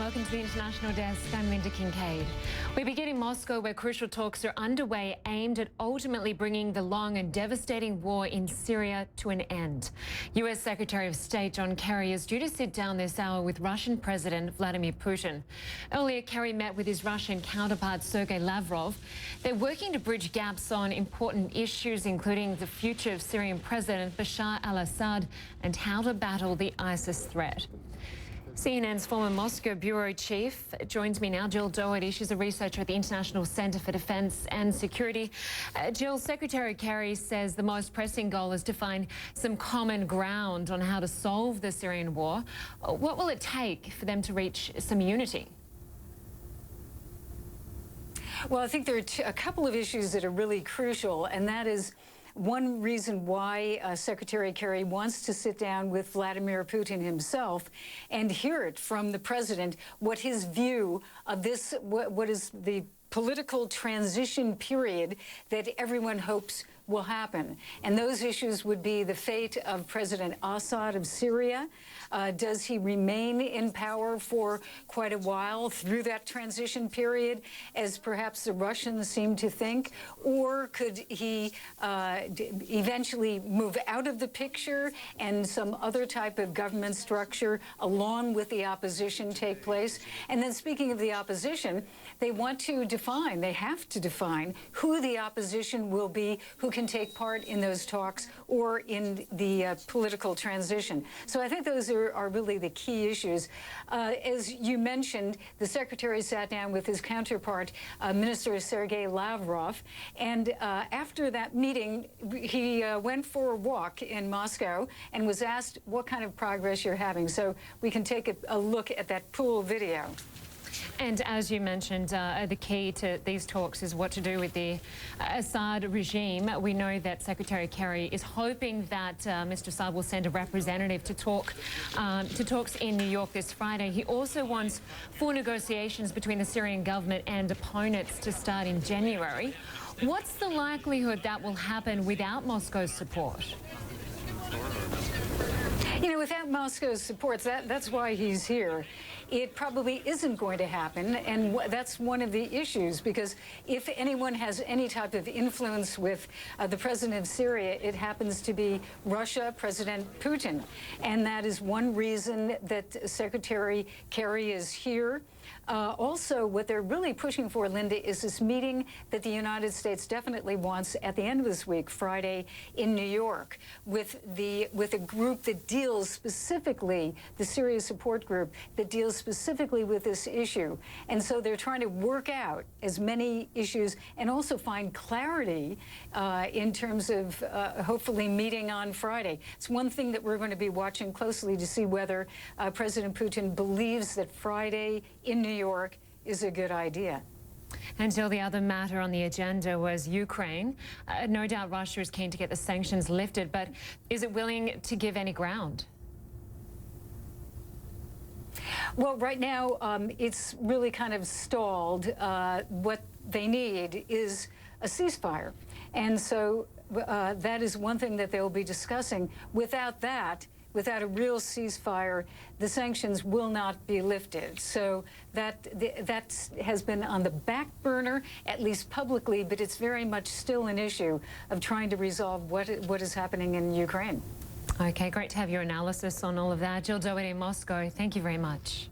welcome to the International Desk. I'm Lynda Kinkade. We begin in Moscow, where crucial talks are underway aimed at ultimately bringing the long and devastating war in Syria to an end. U.S. Secretary of State John Kerry is due to sit down this hour with Russian President Vladimir Putin. Earlier, Kerry met with his Russian counterpart Sergey Lavrov. They're working to bridge gaps on important issues, including the future of Syrian President Bashar al-Assad and how to battle the ISIS threat. CNN's former Moscow bureau chief joins me now, Jill Dougherty. She's a researcher at the International Centre for Defence and Security. Jill, Secretary Kerry says the most pressing goal is to find some common ground on how to solve the Syrian war. What will it take for them to reach some unity? Well, I think there are a couple of issues that are really crucial, and that is one reason why Secretary Kerry wants to sit down with Vladimir Putin himself and hear it from the president, what his view of this, what is the political transition period that everyone hopes will happen. And those issues would be the fate of President Assad of Syria. Does he remain in power for quite a while through that transition period, as perhaps the Russians seem to think? Or could he eventually move out of the picture and some other type of government structure along with the opposition take place? And then, speaking of the opposition, they want to define, they have to define who the opposition will be, who can take part in those talks or in the political transition. So I think those are really the key issues. As you mentioned, the secretary sat down with his counterpart, Minister Sergey Lavrov, and after that meeting, he went for a walk in Moscow and was asked what kind of progress you're having. So we can take a look at that pool video. And as you mentioned, the key to these talks is what to do with the Assad regime. We know that Secretary Kerry is hoping that Mr. Assad will send a representative to talks in New York this Friday. He also wants full negotiations between the Syrian government and opponents to start in January. What's the likelihood that will happen without Moscow's support? You know, without Moscow's support, that's why he's here. It probably isn't going to happen, and that's one of the issues, because if anyone has any type of influence with the president of Syria, it happens to be Russia, President Putin. And that is one reason that Secretary Kerry is here. Also, what they're really pushing for, Lynda, is this meeting that the United States definitely wants at the end of this week, Friday, in New York, with a group that deals specifically, the Syria support group, that deals specifically with this issue. And so they're trying to work out as many issues and also find clarity in terms of hopefully meeting on Friday. It's one thing that we're going to be watching closely to see whether President Putin believes that Friday in New York is a good idea. Until the other matter on the agenda was Ukraine. No doubt Russia is keen to get the sanctions lifted, but is it willing to give any ground? Well, right now, it's really kind of stalled. What they need is a ceasefire. And so that is one thing that they'll be discussing. Without that, without a real ceasefire, the sanctions will not be lifted. So that has been on the back burner, at least publicly, but it's very much still an issue of trying to resolve what is happening in Ukraine. Okay, great to have your analysis on all of that. Jill Dougherty in Moscow, thank you very much.